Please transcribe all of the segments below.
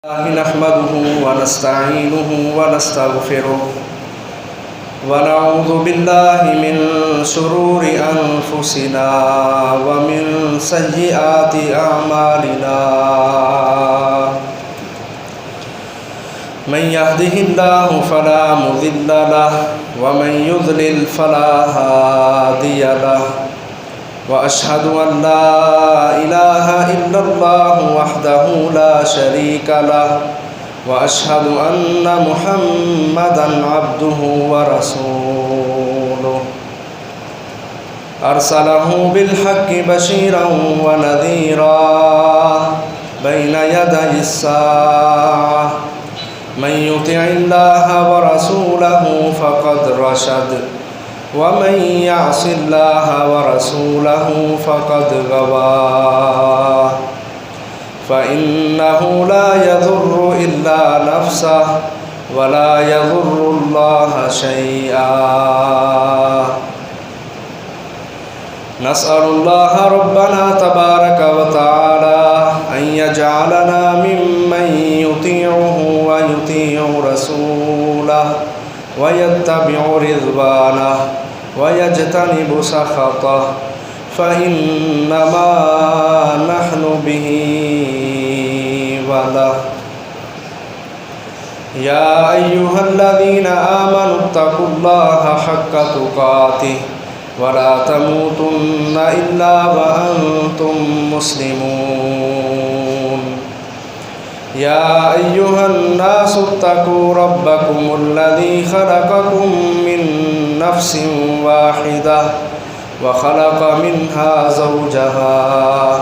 نحمده ونستعينه ونستغفره ونعوذ بالله من شرور أنفسنا ومن سيئات أعمالنا من يهده الله فلا مضل له ومن يضلل فلا هادي له وأشهد أن لا إله إلا الله وحده لا شريك له وأشهد أن محمدًا عبده ورسوله أرسله بالحق بشيرًا ونذيرًا بين يدي الساعة من يطع الله ورسوله فقد رشد ومن يعص الله ورسوله فقد غوى فإنه لا يضر إلا نفسه ولا يضر الله شيئا نسأل الله ربنا تبارك وتعالى أن يجعلنا ممن يطيعه ويطيع رسوله ويتبع رضوانه ويجتنب سخطه فإنما نحن به وله يا أيها الذين آمنوا اتقوا الله حق تقاته ولا تموتن إلا وأنتم مسلمون يا أيها الناس اتقوا ربكم الذي خلقكم من نفس واحدة وخلق منها زوجها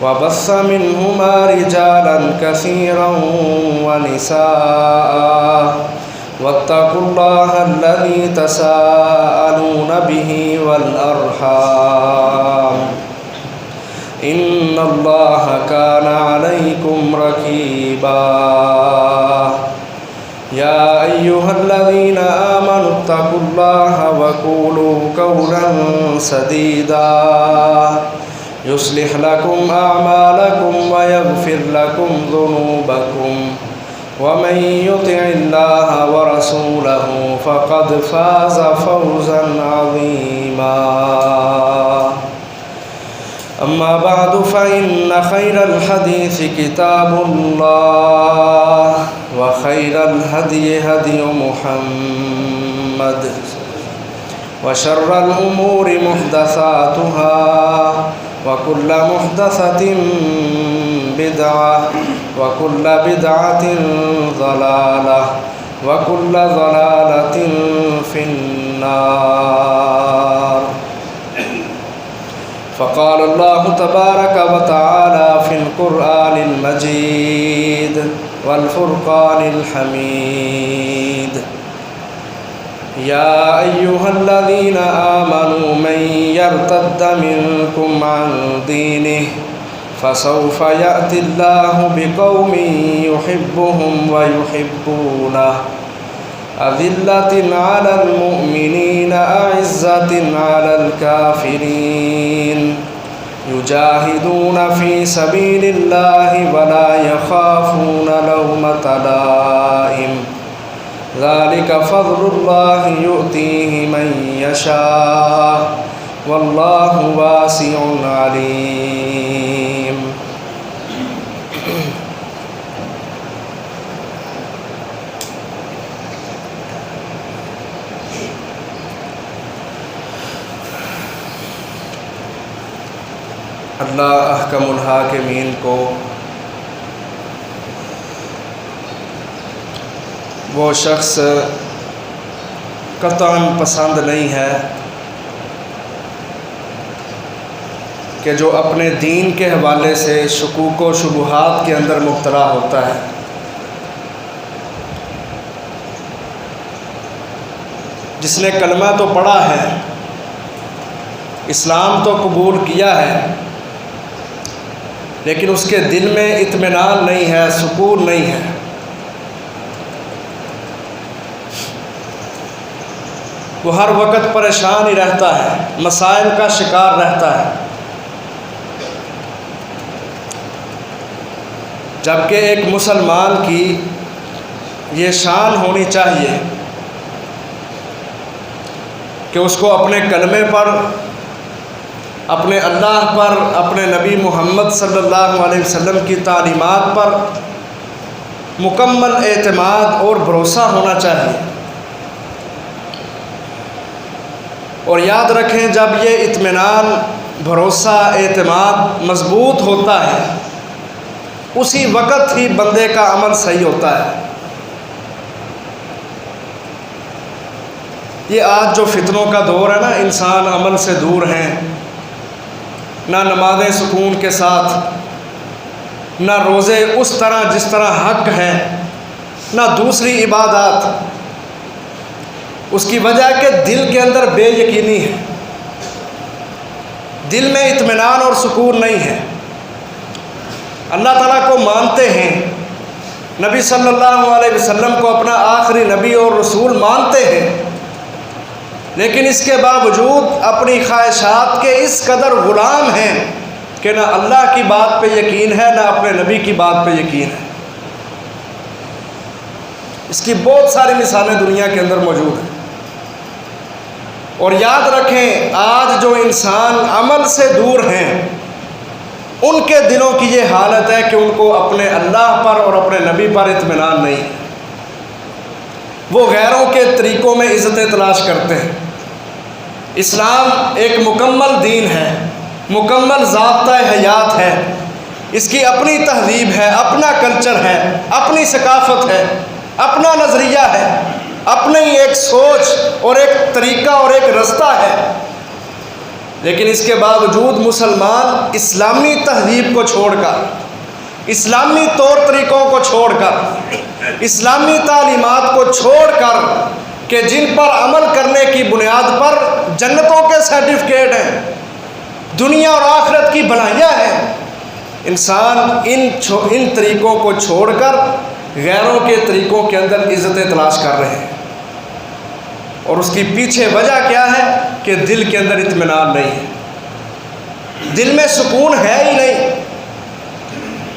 وبث منهما رجالا كثيرا ونساء واتقوا الله الذي تساءلون به والأرحام إن الله كان عليكم رقيبا يا أيها الذين آمنوا اتقوا الله وقولوا قولا سديدا يصلح لكم أعمالكم ويغفر لكم ذنوبكم ومن يطع الله ورسوله فقد فاز فوزا عظيما أما بعد فإن خير الحديث كتاب الله وخير الهدي هدي محمد وشر الأمور محدثاتها وكل محدثة بدعة وكل بدعة ضلالة وكل ضلالة في النار فقال الله تبارك وتعالى في القرآن المجيد والفرقان الحميد يا أيها الذين آمنوا من يرتد منكم عن دينه فسوف يأتي الله بقوم يحبهم ويحبونه أذلة على المؤمنين أعزة على الكافرين يجاهدون في سبيل الله ولا يخافون لومة لائم ذلك فضل الله يؤتيه من يشاء والله واسع عليم اللہ احکم الحاکمین کو وہ شخص قطعاً پسند نہیں ہے کہ جو اپنے دین کے حوالے سے شکوک و شبہات کے اندر مبتلا ہوتا ہے. جس نے کلمہ تو پڑھا ہے، اسلام تو قبول کیا ہے، لیکن اس کے دل میں اطمینان نہیں ہے، سکون نہیں ہے. وہ ہر وقت پریشان ہی رہتا ہے، مسائل کا شکار رہتا ہے. جبکہ ایک مسلمان کی یہ شان ہونی چاہیے کہ اس کو اپنے کلمے پر، اپنے اللہ پر، اپنے نبی محمد صلی اللہ علیہ وسلم کی تعلیمات پر مکمل اعتماد اور بھروسہ ہونا چاہیے۔ اور یاد رکھیں، جب یہ اطمینان، بھروسہ، اعتماد مضبوط ہوتا ہے، اسی وقت ہی بندے کا عمل صحیح ہوتا ہے۔ یہ آج جو فتنوں کا دور ہے نا، انسان عمل سے دور ہیں، نہ نمازیں سکون کے ساتھ، نہ روزے اس طرح جس طرح حق ہے، نہ دوسری عبادات۔ اس کی وجہ ہے کہ دل کے اندر بے یقینی ہے، دل میں اطمینان اور سکون نہیں ہے۔ اللہ تعالیٰ کو مانتے ہیں، نبی صلی اللہ علیہ وسلم کو اپنا آخری نبی اور رسول مانتے ہیں، لیکن اس کے باوجود اپنی خواہشات کے اس قدر غلام ہیں کہ نہ اللہ کی بات پہ یقین ہے، نہ اپنے نبی کی بات پہ یقین ہے۔ اس کی بہت ساری مثالیں دنیا کے اندر موجود ہیں۔ اور یاد رکھیں، آج جو انسان عمل سے دور ہیں، ان کے دلوں کی یہ حالت ہے کہ ان کو اپنے اللہ پر اور اپنے نبی پر اطمینان نہیں ہے۔ وہ غیروں کے طریقوں میں عزتیں تلاش کرتے ہیں۔ اسلام ایک مکمل دین ہے، مکمل ضابطہ حیات ہے، اس کی اپنی تہذیب ہے، اپنا کلچر ہے، اپنی ثقافت ہے، اپنا نظریہ ہے، اپنی ایک سوچ اور ایک طریقہ اور ایک رستہ ہے۔ لیکن اس کے باوجود مسلمان اسلامی تہذیب کو چھوڑ کر، اسلامی طور طریقوں کو چھوڑ کر، اسلامی تعلیمات کو چھوڑ کر کہ جن پر عمل کرنے کی بنیاد پر جنتوں کے سرٹیفکیٹ ہیں، دنیا اور آخرت کی بھلائیاں ہیں، انسان ان طریقوں کو چھوڑ کر غیروں کے طریقوں کے اندر عزتیں تلاش کر رہے ہیں۔ اور اس کی پیچھے وجہ کیا ہے کہ دل کے اندر اطمینان نہیں ہے، دل میں سکون ہے ہی نہیں۔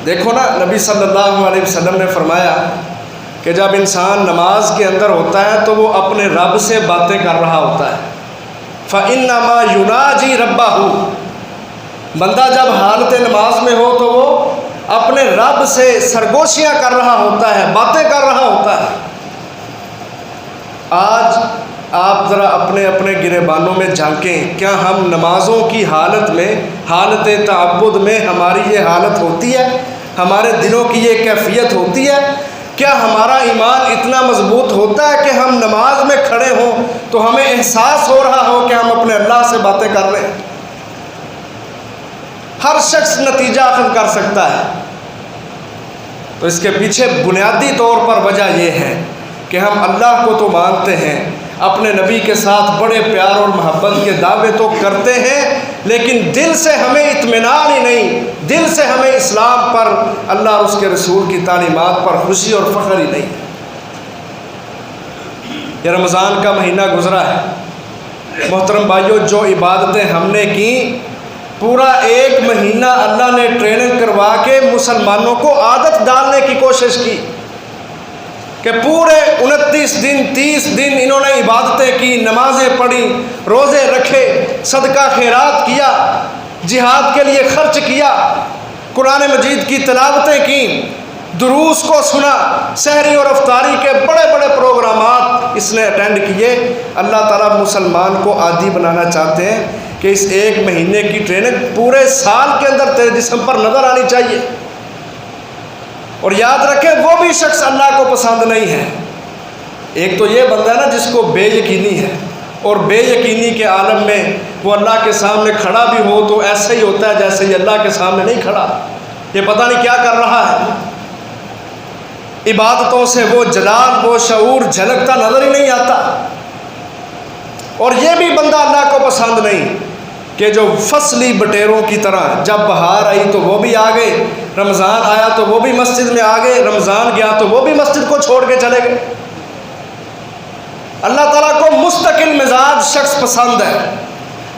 دیکھو نا، نبی صلی اللہ علیہ وسلم نے فرمایا کہ جب انسان نماز کے اندر ہوتا ہے تو وہ اپنے رب سے باتیں کر رہا ہوتا ہے۔ فَإِنَّمَا يُنَاجِي رَبَّهُ، بندہ جب حالت نماز میں ہو تو وہ اپنے رب سے سرگوشیاں کر رہا ہوتا ہے، باتیں کر رہا ہوتا ہے۔ آج آپ ذرا اپنے اپنے گریبانوں میں جھانکیں، کیا ہم نمازوں کی حالت میں، حالت تعبد میں ہماری یہ حالت ہوتی ہے؟ ہمارے دلوں کی یہ کیفیت ہوتی ہے؟ کیا ہمارا ایمان اتنا مضبوط ہوتا ہے کہ ہم نماز میں کھڑے ہوں تو ہمیں احساس ہو رہا ہو کہ ہم اپنے اللہ سے باتیں کر رہے ہیں؟ ہر شخص نتیجہ اخذ کر سکتا ہے۔ تو اس کے پیچھے بنیادی طور پر وجہ یہ ہے کہ ہم اللہ کو تو مانتے ہیں، اپنے نبی کے ساتھ بڑے پیار اور محبت کے دعوے تو کرتے ہیں، لیکن دل سے ہمیں اطمینان ہی نہیں، دل سے ہمیں اسلام پر، اللہ اور اس کے رسول کی تعلیمات پر خوشی اور فخر ہی نہیں۔ یہ رمضان کا مہینہ گزرا ہے محترم بھائیوں، جو عبادتیں ہم نے کی، پورا ایک مہینہ اللہ نے ٹریننگ کروا کے مسلمانوں کو عادت ڈالنے کی کوشش کی کہ پورے 29 دن 30 دن انہوں نے عبادتیں کی، نمازیں پڑھی، روزے رکھے، صدقہ خیرات کیا، جہاد کے لیے خرچ کیا، قرآن مجید کی تلاوتیں کی، دروس کو سنا، سحری اور افطاری کے بڑے بڑے پروگرامات اس نے اٹینڈ کیے۔ اللہ تعالیٰ مسلمان کو عادی بنانا چاہتے ہیں کہ اس ایک مہینے کی ٹریننگ پورے سال کے اندر تیرے جسم پر نظر آنی چاہیے۔ اور یاد رکھیں، وہ بھی شخص اللہ کو پسند نہیں ہے۔ ایک تو یہ بندہ ہے نا جس کو بے یقینی ہے، اور بے یقینی کے عالم میں وہ اللہ کے سامنے کھڑا بھی ہو تو ایسا ہی ہوتا ہے جیسے یہ اللہ کے سامنے نہیں کھڑا، یہ پتہ نہیں کیا کر رہا ہے۔ عبادتوں سے وہ جلال، وہ شعور جھلکتا نظر ہی نہیں آتا۔ اور یہ بھی بندہ اللہ کو پسند نہیں کہ جو فصلی بٹیروں کی طرح، جب بہار آئی تو وہ بھی آ گئے، رمضان آیا تو وہ بھی مسجد میں آ گئے، رمضان گیا تو وہ بھی مسجد کو چھوڑ کے چلے گئے۔ اللہ تعالیٰ کو مستقل مزاج شخص پسند ہے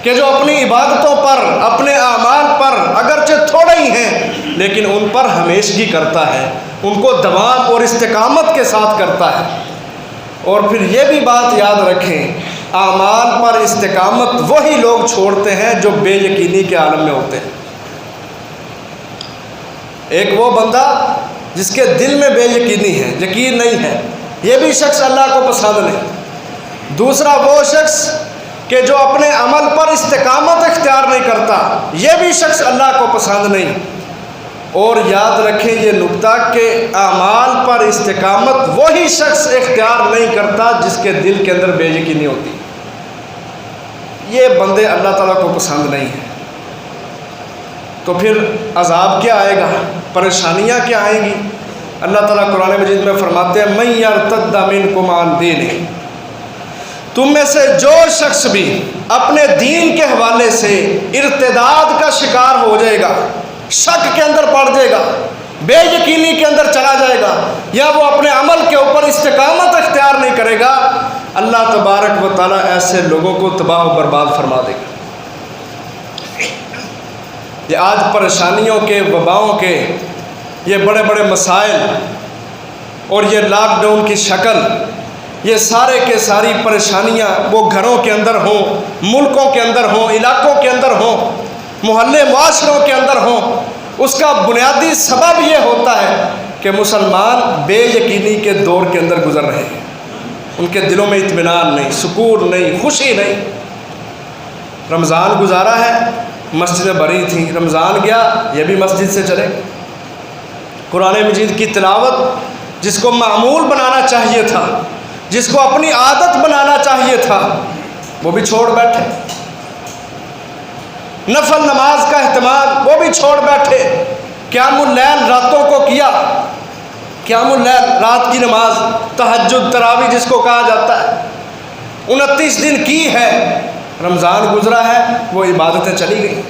کہ جو اپنی عبادتوں پر، اپنے اعمال پر اگرچہ تھوڑے ہی ہیں لیکن ان پر ہمیشگی کرتا ہے، ان کو دوام اور استقامت کے ساتھ کرتا ہے۔ اور پھر یہ بھی بات یاد رکھیں، اعمال پر استقامت وہی لوگ چھوڑتے ہیں جو بے یقینی کے عالم میں ہوتے ہیں۔ ایک وہ بندہ جس کے دل میں بے یقینی ہے، یقین نہیں ہے، یہ بھی شخص اللہ کو پسند نہیں۔ دوسرا وہ شخص کہ جو اپنے عمل پر استقامت اختیار نہیں کرتا، یہ بھی شخص اللہ کو پسند نہیں۔ اور یاد رکھیں یہ نکتہ کہ اعمال پر استقامت وہی شخص اختیار نہیں کرتا جس کے دل کے اندر بے یقینی ہوتی، یہ بندے اللہ تعالیٰ کو پسند نہیں ہیں۔ تو پھر عذاب کیا آئے گا، پریشانیاں کیا آئیں گی؟ اللہ تعالیٰ قرآن مجید میں فرماتے ہیں مَن یرتد منکم عن دینہ، تم میں سے جو شخص بھی اپنے دین کے حوالے سے ارتداد کا شکار ہو جائے گا، شک کے اندر پڑ جائے گا، بے یقینی کے اندر چلا جائے گا، یا وہ اپنے عمل کے اوپر استقامت اختیار نہیں کرے گا، اللہ تبارک و تعالیٰ ایسے لوگوں کو تباہ و برباد فرما دے گا۔ یہ آج پریشانیوں کے، وباؤں کے یہ بڑے بڑے مسائل اور یہ لاک ڈاؤن کی شکل، یہ سارے کے ساری پریشانیاں وہ گھروں کے اندر ہوں، ملکوں کے اندر ہوں، علاقوں کے اندر ہوں، محلے معاشروں کے اندر ہوں، اس کا بنیادی سبب یہ ہوتا ہے کہ مسلمان بے یقینی کے دور کے اندر گزر رہے ہیں، ان کے دلوں میں اطمینان نہیں، سکون نہیں، خوشی نہیں۔ رمضان گزارا ہے، مسجدیں بھری تھیں، رمضان گیا یہ بھی مسجد سے چلے۔ قرآن مجید کی تلاوت جس کو معمول بنانا چاہیے تھا، جس کو اپنی عادت بنانا چاہیے تھا، وہ بھی چھوڑ بیٹھے۔ نفل نماز کا اہتمام وہ بھی چھوڑ بیٹھے۔ قیام اللیل راتوں کو کیا، قیام اللیل رات کی نماز، تہجد تراویح جس کو کہا جاتا ہے، 29 دن کی ہے، رمضان گزرا ہے وہ عبادتیں چلی گئیں۔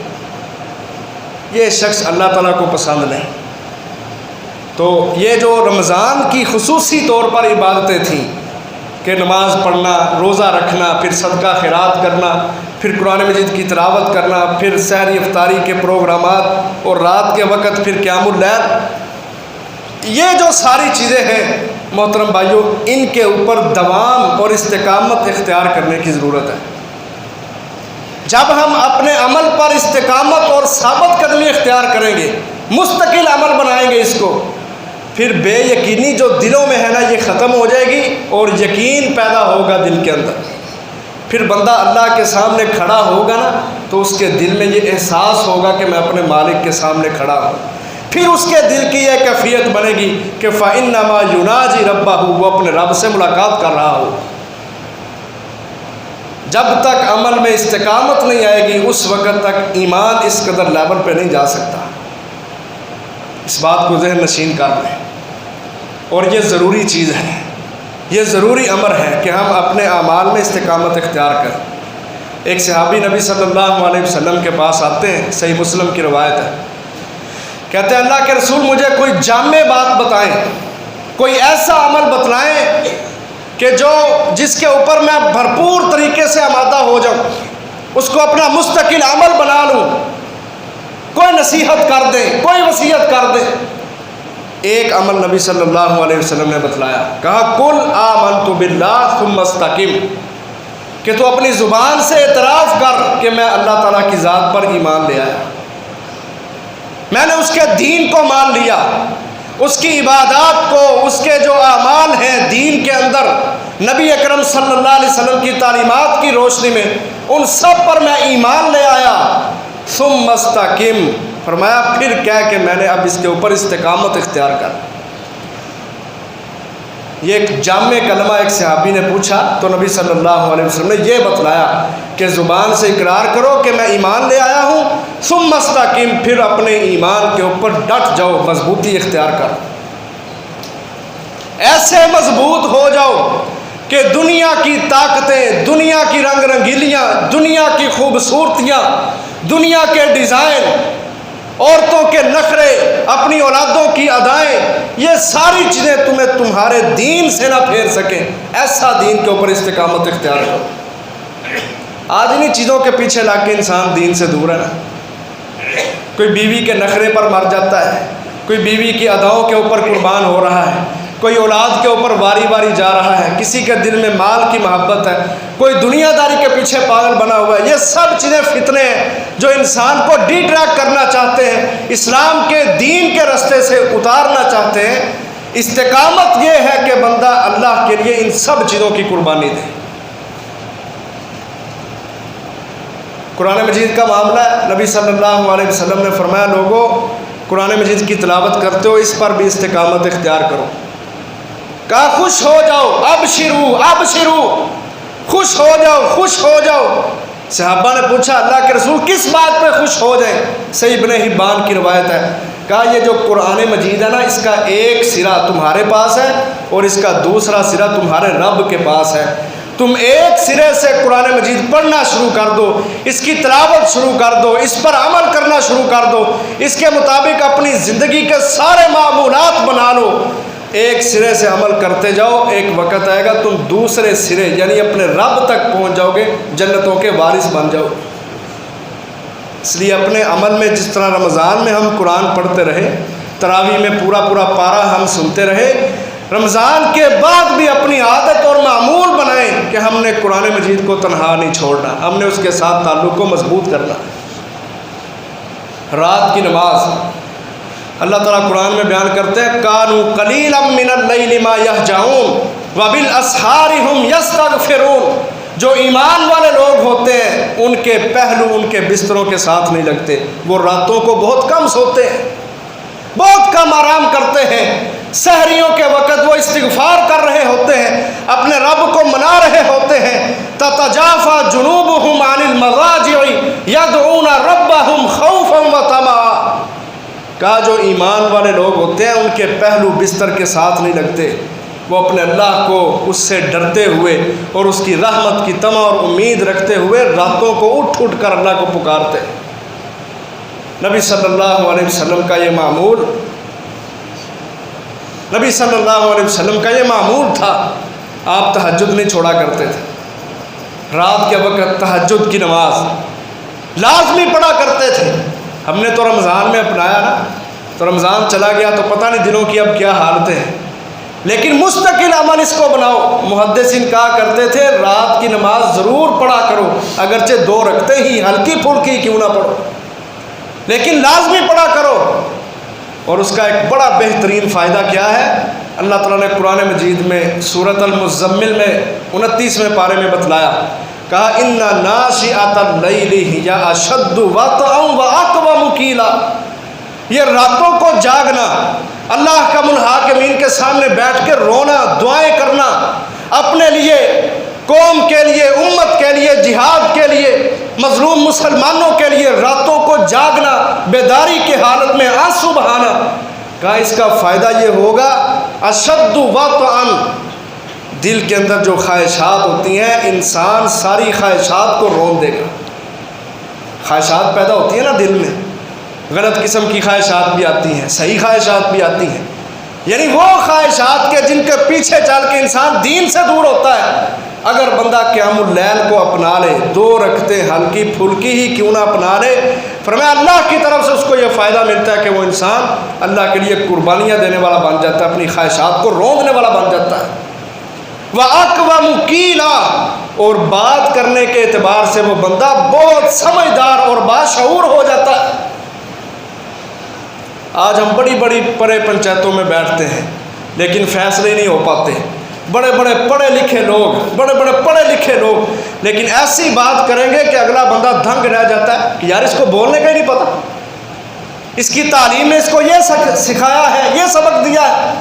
یہ شخص اللہ تعالیٰ کو پسند نہیں۔ تو یہ جو رمضان کی خصوصی طور پر عبادتیں تھیں کہ نماز پڑھنا، روزہ رکھنا، پھر صدقہ خیرات کرنا، پھر قرآن مجید کی تلاوت کرنا، پھر سحری افطاری کے پروگرامات، اور رات کے وقت پھر قیام اللیل، یہ جو ساری چیزیں ہیں محترم بھائیوں، ان کے اوپر دوام اور استقامت اختیار کرنے کی ضرورت ہے۔ جب ہم اپنے عمل پر استقامت اور ثابت قدمی اختیار کریں گے، مستقل عمل بنائیں گے اس کو، پھر بے یقینی جو دلوں میں ہے نا یہ ختم ہو جائے گی اور یقین پیدا ہوگا دل کے اندر۔ پھر بندہ اللہ کے سامنے کھڑا ہوگا نا تو اس کے دل میں یہ احساس ہوگا کہ میں اپنے مالک کے سامنے کھڑا ہوں۔ پھر اس کے دل کی یہ کیفیت بنے گی کہ فَإِنَّمَا يُنَاجِي رَبَّهُ، وہ اپنے رب سے ملاقات کر رہا ہو۔ جب تک عمل میں استقامت نہیں آئے گی اس وقت تک ایمان اس قدر لیول پہ نہیں جا سکتا۔ اس بات کو ذہن نشین کر لیں، اور یہ ضروری چیز ہے، یہ ضروری امر ہے کہ ہم اپنے اعمال میں استقامت اختیار کریں۔ ایک صحابی نبی صلی اللہ علیہ وسلم کے پاس آتے ہیں، صحیح مسلم کی روایت ہے، کہتے ہیں اللہ کے رسول مجھے کوئی جامع بات بتائیں، کوئی ایسا عمل بتلائیں کہ جس کے اوپر میں بھرپور طریقے سے آمادہ ہو جاؤں، اس کو اپنا مستقل عمل بنا لوں، کوئی نصیحت کر دیں، کوئی وصیت کر دیں۔ ایک عمل نبی صلی اللہ علیہ وسلم نے بتلایا، کہا قل آمنت باللہ ثم استقم، کہ تو اپنی زبان سے اعتراف کر کہ میں اللہ تعالیٰ کی ذات پر ایمان لے آیا، میں نے اس کے دین کو مان لیا، اس کی عبادات کو، اس کے جو اعمال ہیں دین کے اندر نبی اکرم صلی اللہ علیہ وسلم کی تعلیمات کی روشنی میں، ان سب پر میں ایمان لے آیا۔ ثم استقم، فرمایا پھر کہہ کہ میں نے اب اس کے اوپر استقامت اختیار کر۔ یہ ایک جامع کلمہ ایک صحابی نے پوچھا تو نبی صلی اللہ علیہ وسلم نے یہ بتلایا کہ زبان سے اقرار کرو کہ میں ایمان لے آیا ہوں، ثم استقم، پھر اپنے ایمان کے اوپر ڈٹ جاؤ، مضبوطی اختیار کر، ایسے مضبوط ہو جاؤ کہ دنیا کی طاقتیں، دنیا کی رنگ رنگیلیاں، دنیا کی خوبصورتیاں، دنیا کے ڈیزائن، عورتوں کے نخرے، اپنی اولادوں کی ادائیں، یہ ساری چیزیں تمہیں تمہارے دین سے نہ پھیر سکیں۔ ایسا دین کے اوپر استقامت اختیار کرو۔ آج انہیں چیزوں کے پیچھے لگ کے انسان دین سے دور ہے نا. کوئی بیوی کے نخرے پر مر جاتا ہے، کوئی بیوی کی اداؤں کے اوپر قربان ہو رہا ہے، کوئی اولاد کے اوپر واری واری جا رہا ہے، کسی کے دل میں مال کی محبت ہے، کوئی دنیا داری کے پیچھے پاگل بنا ہوا ہے. یہ سب چیزیں فتنے ہیں جو انسان کو ڈی ٹریک کرنا چاہتے ہیں، اسلام کے دین کے راستے سے اتارنا چاہتے ہیں. استقامت یہ ہے کہ بندہ اللہ کے لیے ان سب چیزوں کی قربانی دے. قرآن مجید کا معاملہ ہے. نبی صلی اللہ علیہ وسلم نے فرمایا لوگوں قرآن مجید کی تلاوت کرتے ہو اس پر بھی استقامت اختیار کرو. کہا خوش ہو جاؤ، ابشرو، خوش ہو جاؤ، خوش ہو جاؤ. صحابہ نے پوچھا اللہ کے رسول کس بات پہ خوش ہو جائیں؟ صحیح ابن حبان کی روایت ہے. کہا یہ جو قرآن مجید ہے نا اس کا ایک سرا تمہارے پاس ہے اور اس کا دوسرا سرا تمہارے رب کے پاس ہے. تم ایک سرے سے قرآن مجید پڑھنا شروع کر دو، اس کی تلاوت شروع کر دو، اس پر عمل کرنا شروع کر دو، اس کے مطابق اپنی زندگی کے سارے معمولات بنا لو. ایک سرے سے عمل کرتے جاؤ، ایک وقت آئے گا تم دوسرے سرے یعنی اپنے رب تک پہنچ جاؤ گے، جنتوں کے وارث بن جاؤ. اس لیے اپنے عمل میں جس طرح رمضان میں ہم قرآن پڑھتے رہے، تراویح میں پورا پارہ ہم سنتے رہے، رمضان کے بعد بھی اپنی عادت اور معمول بنائیں کہ ہم نے قرآن مجید کو تنہا نہیں چھوڑنا، ہم نے اس کے ساتھ تعلق کو مضبوط کرنا. رات کی نماز اللہ تعالیٰ قرآن میں بیان کرتے ہیں کانوا قلیلا من اللیل ما یہجعون وبالاسحار ہم یستغفرون. جو ایمان والے لوگ ہوتے ہیں ان کے پہلو ان کے بستروں کے ساتھ نہیں لگتے، وہ راتوں کو بہت کم سوتے ہیں، بہت کم آرام کرتے ہیں. سحریوں کے وقت وہ استغفار کر رہے ہوتے ہیں، اپنے رب کو منا رہے ہوتے ہیں. تتجافى جنوبهم عن المضاجع يدعون ربهم خوفا وطمعا. کہا جو ایمان والے لوگ ہوتے ہیں ان کے پہلو بستر کے ساتھ نہیں لگتے، وہ اپنے اللہ کو اس سے ڈرتے ہوئے اور اس کی رحمت کی طمع اور امید رکھتے ہوئے راتوں کو اٹھ اٹھ کر اللہ کو پکارتے. نبی صلی اللہ علیہ وسلم کا یہ معمول تھا. آپ تہجد نہیں چھوڑا کرتے تھے. رات کے وقت تہجد کی نماز لازمی پڑھا کرتے تھے. ہم نے تو رمضان میں اپنایا نا، تو رمضان چلا گیا تو پتہ نہیں دنوں کی اب کیا حالتیں ہیں، لیکن مستقل عمل اس کو بناؤ. محدثین کہا کرتے تھے رات کی نماز ضرور پڑھا کرو، اگرچہ 2 رکعتیں ہی ہلکی پھلکی کیوں نہ پڑھو، لیکن لازمی پڑھا کرو. اور اس کا ایک بڑا بہترین فائدہ کیا ہے؟ اللہ تعالیٰ نے قرآن مجید میں سورۃ المزمل میں 29ویں پارے میں بتلایا. کہا ان ناشئۃ اللیل ہی اشد وطئا واقوم قیلا. یہ راتوں کو جاگنا، اللہ کا منحاکمین کے سامنے بیٹھ کے رونا، دعائیں کرنا، اپنے لیے، قوم کے لیے، امت کے لیے، جہاد کے لیے، مظلوم مسلمانوں کے لیے راتوں کو جاگنا، بیداری کے حالت میں آنسو بہانا. کہا اس کا فائدہ یہ ہوگا اشد وطئا، دل کے اندر جو خواہشات ہوتی ہیں انسان ساری خواہشات کو رون دے گا. خواہشات پیدا ہوتی ہیں نا دل میں، غلط قسم کی خواہشات بھی آتی ہیں، صحیح خواہشات بھی آتی ہیں، یعنی وہ خواہشات کے جن کے پیچھے چل کے انسان دین سے دور ہوتا ہے. اگر بندہ قیام اللیل کو اپنا لے، 2 رکعتیں ہلکی پھلکی ہی کیوں نہ اپنا لے، فرمایا اللہ کی طرف سے اس کو یہ فائدہ ملتا ہے کہ وہ انسان اللہ کے لیے قربانیاں دینے والا بن جاتا ہے، اپنی خواہشات کو روکنے والا بن جاتا ہے. وَأَقْوَمُ قِيلًا، اور بات کرنے کے اعتبار سے وہ بندہ بہت سمجھدار اور باشعور ہو جاتا ہے. آج ہم بڑی بڑی بڑے پنچایتوں میں بیٹھتے ہیں لیکن فیصلے نہیں ہو پاتے. بڑے بڑے پڑھے لکھے لوگ لیکن ایسی بات کریں گے کہ اگلا بندہ دھنگ رہ جاتا ہے کہ یار اس کو بولنے کا ہی نہیں پتہ، اس کی تعلیم نے اس کو یہ سکھایا ہے، یہ سبق دیا ہے.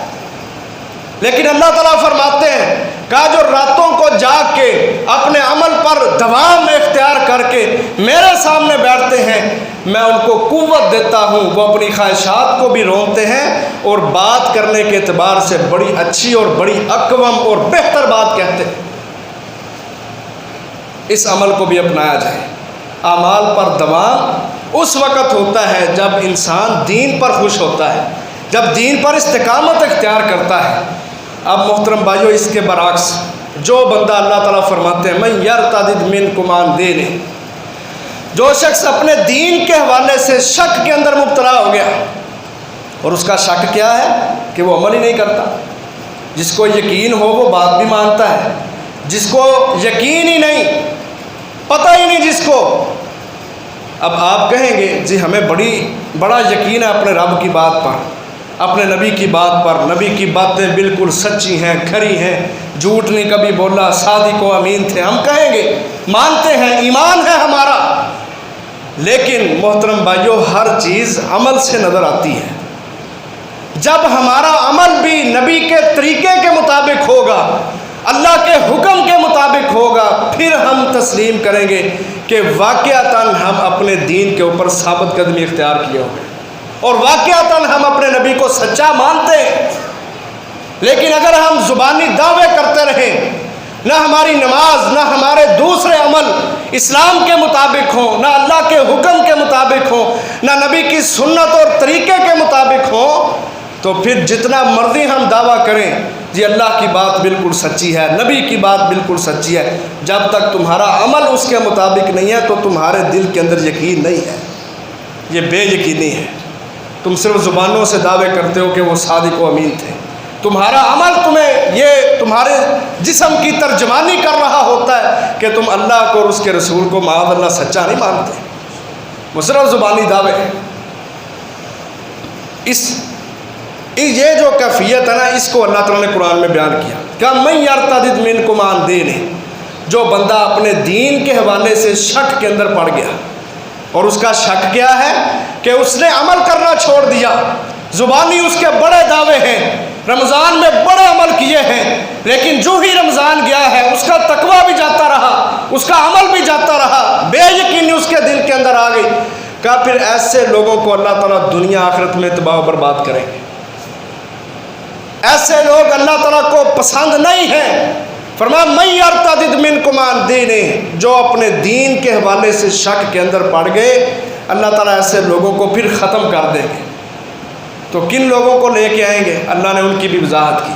لیکن اللہ تعالیٰ فرماتے ہیں کہا جو راتوں کو جاگ کے اپنے عمل پر دوام اختیار کر کے میرے سامنے بیٹھتے ہیں، میں ان کو قوت دیتا ہوں، وہ اپنی خواہشات کو بھی روکتے ہیں اور بات کرنے کے اعتبار سے بڑی اچھی اور بڑی اقوم اور بہتر بات کہتے ہیں. اس عمل کو بھی اپنایا جائے. اعمال پر دوام اس وقت ہوتا ہے جب انسان دین پر خوش ہوتا ہے، جب دین پر استقامت اختیار کرتا ہے. اب محترم بھائیو اس کے برعکس جو بندہ اللہ تعالیٰ فرماتے ہیں من یرتد منکم عن دینہ، جو شخص اپنے دین کے حوالے سے شک کے اندر مبتلا ہو گیا، اور اس کا شک کیا ہے کہ وہ عمل ہی نہیں کرتا۔ جس کو یقین ہو وہ بات بھی مانتا ہے، جس کو یقین ہی نہیں، پتہ ہی نہیں جس کو، اب آپ کہیں گے جی ہمیں بڑا یقین ہے اپنے رب کی بات پر، اپنے نبی کی بات پر، نبی کی باتیں بالکل سچی ہیں، کھری ہیں، جھوٹ نہیں کبھی بولا، صادق و امین تھے، ہم کہیں گے مانتے ہیں، ایمان ہے ہمارا۔ لیکن محترم بھائیو، ہر چیز عمل سے نظر آتی ہے۔ جب ہمارا عمل بھی نبی کے طریقے کے مطابق ہوگا، اللہ کے حکم کے مطابق ہوگا، پھر ہم تسلیم کریں گے کہ واقعتاً ہم اپنے دین کے اوپر ثابت قدمی اختیار کیے ہوں گے، اور واقعتاً ہم اپنے نبی کو سچا مانتے ہیں۔ لیکن اگر ہم زبانی دعوے کرتے رہیں، نہ ہماری نماز، نہ ہمارے دوسرے عمل اسلام کے مطابق ہوں، نہ اللہ کے حکم کے مطابق ہوں، نہ نبی کی سنت اور طریقے کے مطابق ہوں، تو پھر جتنا مرضی ہم دعویٰ کریں جی اللہ کی بات بالکل سچی ہے، نبی کی بات بالکل سچی ہے، جب تک تمہارا عمل اس کے مطابق نہیں ہے تو تمہارے دل کے اندر یقین نہیں ہے، یہ بے یقینی ہے۔ تم صرف زبانوں سے دعوے کرتے ہو کہ وہ صادق و امین تھے، تمہارا عمل تمہیں یہ تمہارے جسم کی ترجمانی کر رہا ہوتا ہے کہ تم اللہ کو اور اس کے رسول کو معاذ اللہ سچا نہیں مانتے، وہ صرف زبانی دعوے ہیں۔ یہ جو کیفیت ہے نا، اس کو اللہ تعالیٰ نے قرآن میں بیان کیا کہ من یرتد منکم عن دینہ، جو بندہ اپنے دین کے حوالے سے شک کے اندر پڑ گیا، اور اس کا شک کیا ہے کہ اس نے عمل کرنا چھوڑ دیا، زبانی اس کے بڑے دعوے ہیں، رمضان میں بڑے عمل کیے ہیں، لیکن جو ہی رمضان گیا ہے اس کا تقویٰ بھی جاتا رہا، اس کا عمل بھی جاتا رہا، بے یقینی اس کے دل کے اندر آ گئی۔ کہا پھر ایسے لوگوں کو اللہ تعالیٰ دنیا آخرت میں تباہ و برباد کریں گے۔ ایسے لوگ اللہ تعالیٰ کو پسند نہیں ہیں۔ فرمایا من یرتد منکم عن دینہ، جو اپنے دین کے حوالے سے شک کے اندر پڑ گئے، اللہ تعالیٰ ایسے لوگوں کو پھر ختم کر دیں گے۔ تو کن لوگوں کو لے کے آئیں گے؟ اللہ نے ان کی بھی وضاحت کی۔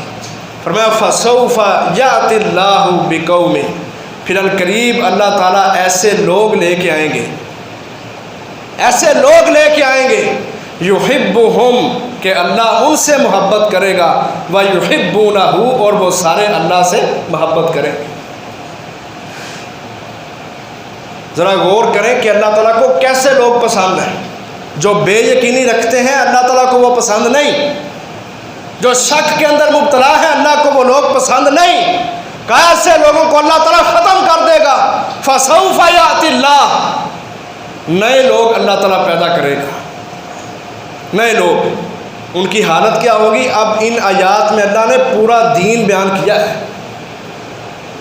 فرمایا فسوف یأتی اللہ بقوم، پھر القریب اللہ تعالیٰ ایسے لوگ لے کے آئیں گے، ایسے لوگ لے کے آئیں گے، یحبہم، کہ اللہ ان سے محبت کرے گا، ویحبونہ، اور وہ سارے اللہ سے محبت کریں گے۔ ذرا غور کریں کہ اللہ تعالیٰ کو کیسے لوگ پسند ہیں۔ جو بے یقینی رکھتے ہیں اللہ تعالیٰ کو وہ پسند نہیں، جو شک کے اندر مبتلا ہے اللہ کو وہ لوگ پسند نہیں۔ کہا ایسے لوگوں کو اللہ تعالیٰ ختم کر دے گا۔ فسوف یأتی اللہ، نئے لوگ اللہ تعالیٰ پیدا کرے گا، نئے لوگ۔ ان کی حالت کیا ہوگی؟ اب ان آیات میں اللہ نے پورا دین بیان کیا ہے،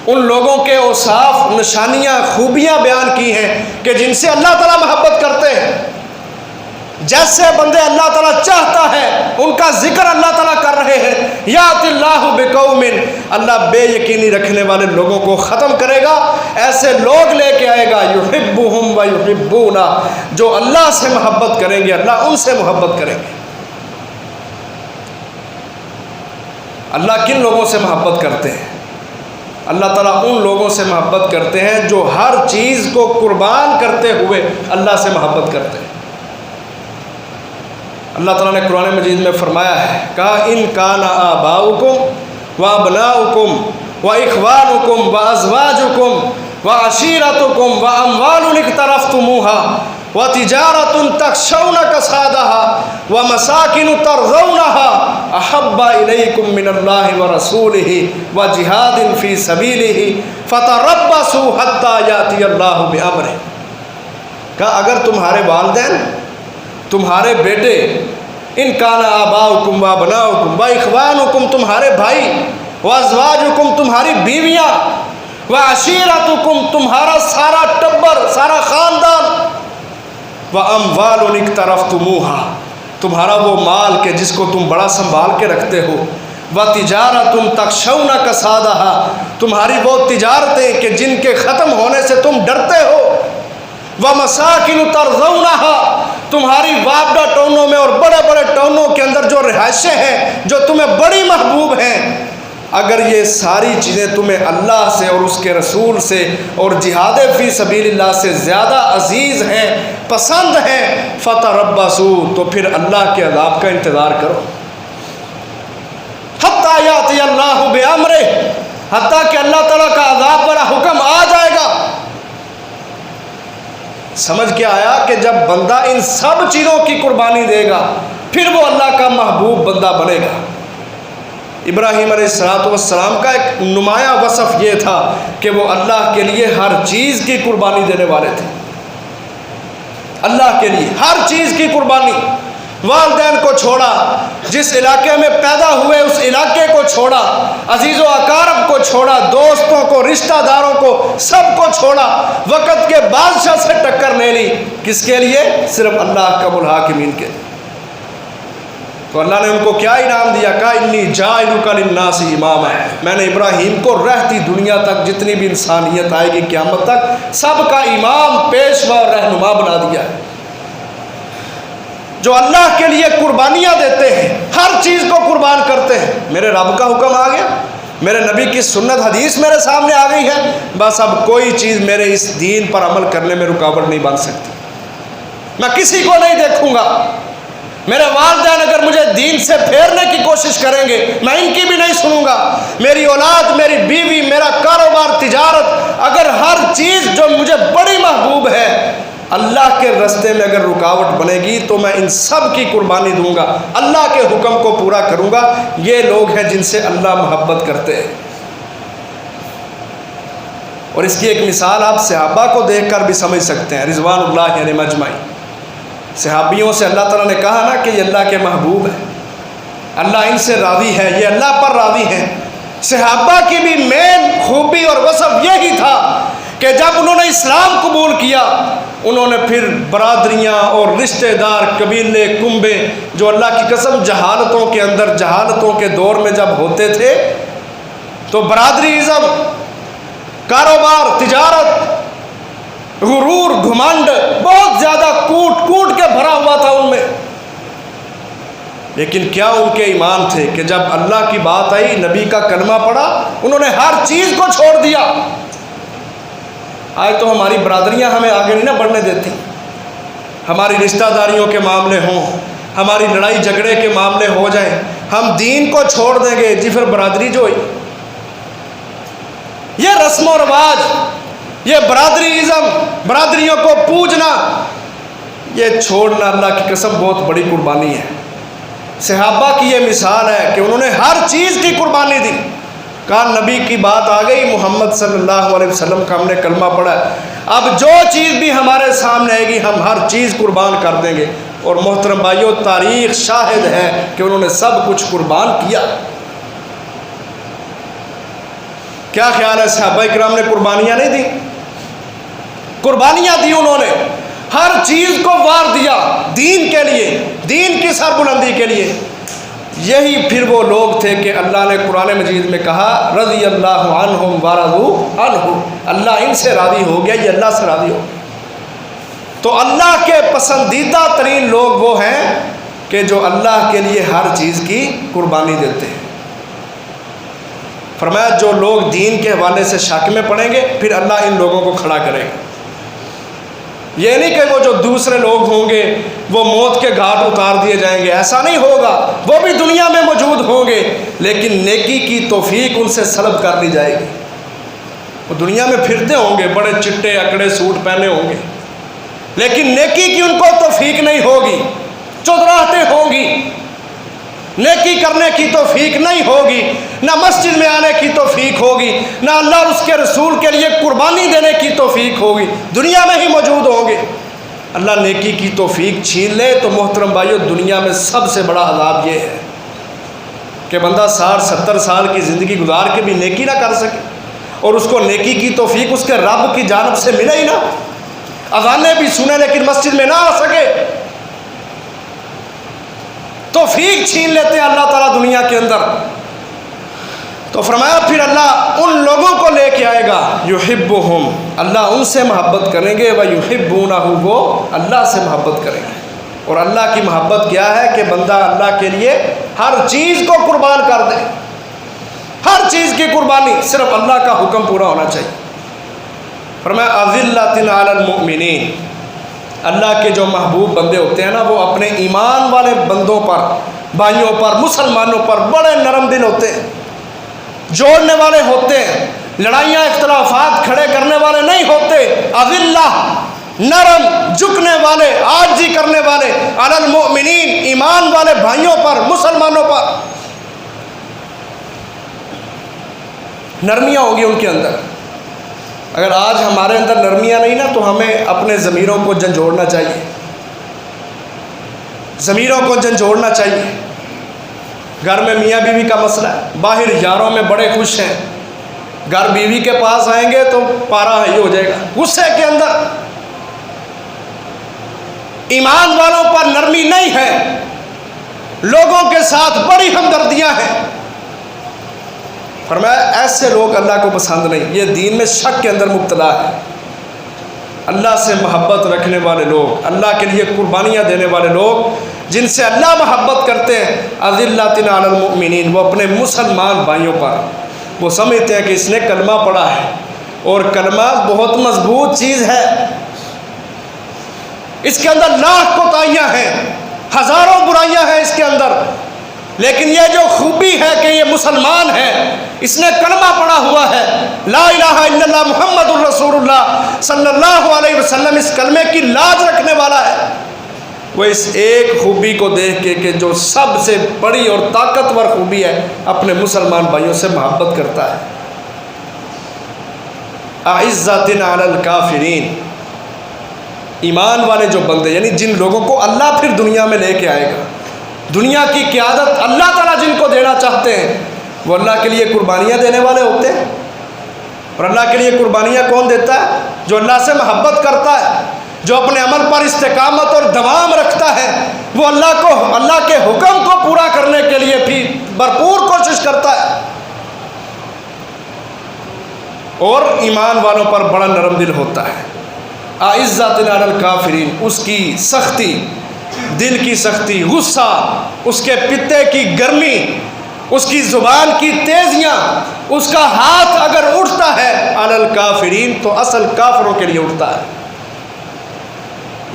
ان لوگوں کے اوصاف، نشانیاں، خوبیاں بیان کی ہیں کہ جن سے اللہ تعالیٰ محبت کرتے ہیں۔ جیسے بندے اللہ تعالیٰ چاہتا ہے ان کا ذکر اللہ تعالیٰ کر رہے ہیں۔ یأتی اللہ بقوم، اللہ بے یقینی رکھنے والے لوگوں کو ختم کرے گا، ایسے لوگ لے کے آئے گا، یحبہم ویحبونہ، جو اللہ سے محبت کریں گے، اللہ ان سے محبت کریں گے۔ اللہ کن لوگوں سے محبت کرتے ہیں؟ اللہ تعالیٰ ان لوگوں سے محبت کرتے ہیں جو ہر چیز کو قربان کرتے ہوئے اللہ سے محبت کرتے ہیں۔ اللہ تعالیٰ نے قرآن مجید میں فرمایا ہے، کہا ان کان آباؤکم و ابناؤکم و اخوانکم و ازواجکم و عشیرتکم و اموال اقترفتموها و تجارت تخشون کسادها و مساکن ترضونها احب الیکم من اللہ و رسولہ و جہاد فی سبیلہ فتربصوا حتی یأتی اللہ بامرہ۔ کہا اگر تمہارے والدین، تمہارے بیٹے، ان کان آباؤکم و ابناؤکم و اخوانکم، تمہارے بھائی، و ازواجکم، تمہاری بیویاں، و عشیرتکم، تمہارا سارا ٹبر، سارا خاندان، و اموال اقترفتموها، تمہارا وہ مال کہ جس کو تم بڑا سنبھال کے رکھتے ہو، و تجارت تخشون کسادها، تمہاری وہ تجارتیں کہ جن کے ختم ہونے سے تم ڈرتے ہو، و مساکن ترضونها، تمہاری وابڈا ٹونوں میں اور بڑے بڑے ٹونوں کے اندر جو رہائشیں ہیں جو تمہیں بڑی محبوب ہیں، اگر یہ ساری چیزیں تمہیں اللہ سے اور اس کے رسول سے اور جہاد فی سبیل اللہ سے زیادہ عزیز ہیں، پسند ہیں، فتربصوا، تو پھر اللہ کے عذاب کا انتظار کرو، حتی یاتی اللہ بامرہ، حتیٰ کہ اللہ تعالیٰ کا عذاب والا حکم آ جائے گا۔ سمجھ کے آیا کہ جب بندہ ان سب چیزوں کی قربانی دے گا پھر وہ اللہ کا محبوب بندہ بنے گا۔ ابراہیم علیہ السلام کا ایک نمایاں وصف یہ تھا کہ وہ اللہ کے لیے ہر چیز کی قربانی دینے والے تھے، اللہ کے لیے ہر چیز کی قربانی، والدین کو چھوڑا، جس علاقے میں پیدا ہوئے اس علاقے کو چھوڑا، عزیز و اقارب کو چھوڑا، دوستوں کو، رشتہ داروں کو، سب کو چھوڑا، وقت کے بادشاہ سے ٹکر لے لی، کس کے لیے؟ صرف اللہ احکم الحاکمین کے لیے۔ تو اللہ نے ان کو کیا انعام دیا؟ کہا انی جاعلک للناس اماما، میں نے ابراہیم کو رہتی دنیا تک جتنی بھی انسانیت آئے گی قیامت تک سب کا امام، پیشوا اور رہنما بنا دیا ہے۔ جو اللہ کے لیے قربانیاں دیتے ہیں، ہر چیز کو قربان کرتے ہیں، میرے رب کا حکم آ گیا، میرے نبی کی سنت حدیث میرے سامنے آ گئی ہے، بس اب کوئی چیز میرے اس دین پر عمل کرنے میں رکاوٹ نہیں بن سکتی، میں کسی کو نہیں دیکھوں گا۔ میرے والدین اگر مجھے دین سے پھیرنے کی کوشش کریں گے میں ان کی بھی نہیں سنوں گا، میری اولاد، میری بیوی، میرا کاروبار، تجارت، اگر ہر چیز جو مجھے بڑی محبوب ہے اللہ کے راستے میں اگر رکاوٹ بنے گی تو میں ان سب کی قربانی دوں گا، اللہ کے حکم کو پورا کروں گا۔ یہ لوگ ہیں جن سے اللہ محبت کرتے ہیں۔ اور اس کی ایک مثال آپ صحابہ کو دیکھ کر بھی سمجھ سکتے ہیں، رضوان اللہ علیہم اجمعین۔ صحابیوں سے اللہ تعالیٰ نے کہا نا کہ یہ اللہ کے محبوب ہیں، اللہ ان سے راضی ہے، یہ اللہ پر راضی ہیں۔ صحابہ کی بھی مین خوبی اور وصف یہی تھا کہ جب انہوں نے اسلام قبول کیا انہوں نے پھر برادریاں اور رشتہ دار، قبیلے، کنبے، جو اللہ کی قسم جہالتوں کے اندر، جہالتوں کے دور میں جب ہوتے تھے تو برادری ازم، کاروبار، تجارت، غرور، گھمنڈ بہت زیادہ کوٹ کے بھرا ہوا تھا ان میں، لیکن کیا ان کے ایمان تھے کہ جب اللہ کی بات آئی، نبی کا کلمہ پڑھا، انہوں نے ہر چیز کو چھوڑ دیا۔ آج تو ہماری برادریاں ہمیں آگے نہیں نہ بڑھنے دیتی، ہماری رشتہ داریوں کے معاملے ہوں، ہماری لڑائی جھگڑے کے معاملے ہو جائیں، ہم دین کو چھوڑ دیں گے، جی پھر برادری جو ہوئی، یہ رسم و رواج، یہ برادری ازم، برادریوں کو پوجنا، یہ چھوڑنا اللہ کی قسم بہت بڑی قربانی ہے۔ صحابہ کی یہ مثال ہے کہ انہوں نے ہر چیز کی قربانی دی۔ کہا نبی کی بات آ گئی، محمد صلی اللہ علیہ وسلم کا ہم نے کلمہ پڑھا، اب جو چیز بھی ہمارے سامنے آئے گی ہم ہر چیز قربان کر دیں گے۔ اور محترم بھائیو، تاریخ شاہد ہے کہ انہوں نے سب کچھ قربان کیا۔ کیا خیال ہے، صحابہ کرام نے قربانیاں نہیں دی؟ قربانیاں دی انہوں نے، ہر چیز کو وار دیا دین کے لیے، دین کی سربلندی کے لیے۔ یہی پھر وہ لوگ تھے کہ اللہ نے قرآن مجید میں کہا رضی اللہ عنہم ورضوا عنہ، اللہ ان سے راضی ہو گیا، یہ اللہ سے راضی ہو گیا۔ تو اللہ کے پسندیدہ ترین لوگ وہ ہیں کہ جو اللہ کے لیے ہر چیز کی قربانی دیتے ہیں۔ فرمایا جو لوگ دین کے حوالے سے شک میں پڑیں گے پھر اللہ ان لوگوں کو کھڑا کرے گا۔ یہ نہیں کہ وہ جو دوسرے لوگ ہوں گے وہ موت کے گھاٹ اتار دیے جائیں گے، ایسا نہیں ہوگا، وہ بھی دنیا میں موجود ہوں گے لیکن نیکی کی توفیق ان سے سلب کر لی جائے گی۔ وہ دنیا میں پھرتے ہوں گے، بڑے چٹے اکڑے سوٹ پہنے ہوں گے، لیکن نیکی کی ان کو توفیق نہیں ہوگی، چودراہٹیں ہوں گی، نیکی کرنے کی توفیق نہیں ہوگی، نہ مسجد میں آنے کی توفیق ہوگی، نہ اللہ اور اس کے رسول کے لیے قربانی دینے کی توفیق ہوگی، دنیا میں ہی موجود ہوں گے۔ اللہ نیکی کی توفیق چھین لے تو محترم بھائیو، دنیا میں سب سے بڑا عذاب یہ ہے کہ بندہ 60-70 سال کی زندگی گزار کے بھی نیکی نہ کر سکے، اور اس کو نیکی کی توفیق اس کے رب کی جانب سے ملے ہی نہ، اذانیں بھی سنے لیکن مسجد میں نہ آ سکے، توفیق چھین لیتے ہیں اللہ تعالیٰ دنیا کے اندر۔ تو فرمایا پھر اللہ ان لوگوں کو لے کے آئے گا، یحبہم، اللہ ان سے محبت کریں گے، ویحبونہ، وہ اللہ سے محبت کریں گے۔ اور اللہ کی محبت کیا ہے کہ بندہ اللہ کے لیے ہر چیز کو قربان کر دے، ہر ہر چیز کی قربانی صرف اللہ کا حکم پورا ہونا چاہیے۔ فرمایا اذلۃ علی المؤمنین، اللہ کے جو محبوب بندے ہوتے ہیں نا، وہ اپنے ایمان والے بندوں پر، بھائیوں پر، مسلمانوں پر بڑے نرم دل ہوتے ہیں، جوڑنے والے ہوتے ہیں، لڑائیاں اختلافات کھڑے کرنے والے نہیں ہوتے۔ اذلہ، نرم، جھکنے والے، عاجزی کرنے والے، علی المؤمنین، ایمان والے بھائیوں پر، مسلمانوں پر نرمیاں ہوں گی ان کے اندر۔ اگر آج ہمارے اندر نرمیاں نہیں نا تو ہمیں اپنے ضمیروں کو جھنجھوڑنا چاہیے، ضمیروں کو جھنجھوڑنا چاہیے۔ گھر میں میاں بیوی کا مسئلہ ہے، باہر یاروں میں بڑے خوش ہیں، گھر بیوی کے پاس آئیں گے تو پارا ہی ہو جائے گا غصے کے اندر۔ ایمان والوں پر نرمی نہیں ہے، لوگوں کے ساتھ بڑی ہمدردیاں ہیں۔ فرمایا ایسے لوگ اللہ کو پسند نہیں، یہ دین میں شک کے اندر مبتلا ہے۔ اللہ سے محبت رکھنے والے لوگ، اللہ کے لیے قربانیاں دینے والے لوگ، جن سے اللہ محبت کرتے ہیں، اذلۃ علی المؤمنین، وہ اپنے مسلمان بھائیوں پر، وہ سمجھتے ہیں کہ اس نے کلمہ پڑھا ہے، اور کلمہ بہت مضبوط چیز ہے، اس کے اندر لاکھ کوتاہیاں ہیں، ہزاروں برائیاں ہیں اس کے اندر، لیکن یہ جو خوبی ہے کہ یہ مسلمان ہے، اس نے کلمہ پڑھا ہوا ہے، لا الہ الا اللہ محمد الرسول اللہ صلی اللہ علیہ وسلم، اس کلمے کی لاج رکھنے والا ہے، وہ اس ایک خوبی کو دیکھ کے کہ جو سب سے بڑی اور طاقتور خوبی ہے، اپنے مسلمان بھائیوں سے محبت کرتا ہے۔ اعزۃ علی الکافرین، ایمان والے جو بندے، یعنی جن لوگوں کو اللہ پھر دنیا میں لے کے آئے گا، دنیا کی قیادت اللہ تعالیٰ جن کو دینا چاہتے ہیں، وہ اللہ کے لیے قربانیاں دینے والے ہوتے ہیں۔ اور اللہ کے لیے قربانیاں کون دیتا ہے؟ جو اللہ سے محبت کرتا ہے، جو اپنے عمل پر استقامت اور دوام رکھتا ہے، وہ اللہ کے حکم کو پورا کرنے کے لیے بھی بھرپور کوشش کرتا ہے، اور ایمان والوں پر بڑا نرم دل ہوتا ہے۔ اعزۃ علی الکافرین، اس کی سختی، دل کی سختی، غصہ، اس کے پتے کی گرمی، اس کی زبان کی تیزیاں، اس کا ہاتھ اگر اٹھتا ہے علی الکافرین تو اصل کافروں کے لیے اٹھتا ہے۔